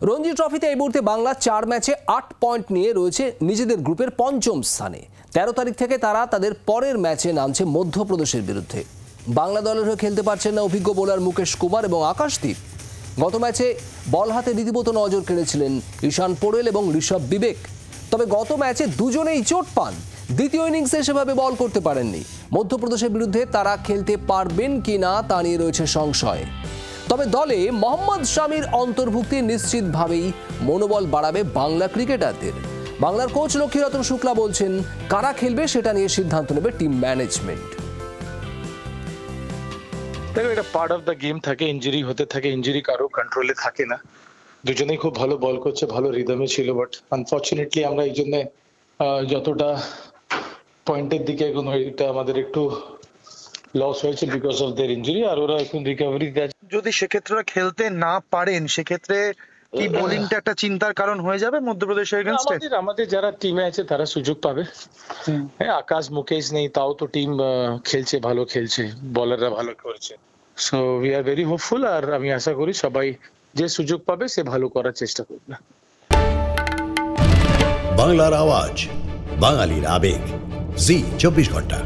রঞ্জি ট্রফিতে এই মুহূর্তে বাংলা 4 ম্যাচে 8 পয়েন্ট নিয়ে রয়েছে নিজেদের গ্রুপের পঞ্চম স্থানে। 13 তারিখ থেকে তারা তাদের পরের ম্যাচে নামছে মধ্যপ্রদেশের বিরুদ্ধে। বাংলা দলের হয়ে খেলতে পারছেন না অভিজ্ঞ বোলার মুকেশ কুমার এবং আকাশদীপ। গত ম্যাচে বল হাতে রীতিমতো নজর কেড়েছিলেন ঈশান পোড়েল এবং ঋষভ বিবেক। তবে গত ম্যাচে দুজনেই চোট পান, দ্বিতীয় ইনিংসে সেভাবে বল করতে পারেননি। মধ্যপ্রদেশের বিরুদ্ধে তারা খেলতে পারবেন কিনা তা নিয়ে রয়েছে সংশয়। তবে দলে মোহাম্মদ শামির অন্তর্ভুক্তি নিশ্চিতভাবেই মনোবল বাড়াবে বাংলা ক্রিকেটারদের। বাংলার কোচ লক্ষ্মীরতন শুক্লা বলছেন, কারা খেলবে সেটা নিয়ে সিদ্ধান্ত নেবে টিম ম্যানেজমেন্ট। দেখো, এটা পার্ট অফ দ্য গেম থাকে, ইনজুরি হতে থাকে, ইনজুরি কারো কন্ট্রোলে থাকে না। দুজনেই খুব ভালো বল করছে, ভালো রিদমে ছিল, বাট আনফর্চুনেটলি আমরা এই জন্য যতটা পয়েন্টের দিকে এখন এটা আমাদের একটু লস হয়েছে বিকজ অফ দেয়ার ইনজুরি। আর ওরা এখন রিকভারিতে আছে। যদি সেক্ষেত্রে ওরা খেলতে না পারেন, সেক্ষেত্রে কি বোলিংটা একটা চিন্তার কারণ হয়ে যাবে মধ্যপ্রদেশের এগেইনস্টে? আমাদের যারা টিমে আছে তারা সুযোগ পাবে। হ্যাঁ, আকাশ মুকেশ নেই, তাও তো টিম খেলছে, ভালো খেলছে, বলাররা ভালো করেছে। So we are very hopeful. আর আমি আশা করি সবাই যে সুযোগ পাবে সে ভালো করার চেষ্টা করবে। বাংলার আওয়াজ, বাঙালির আবেগ, জি 24 ঘন্টা।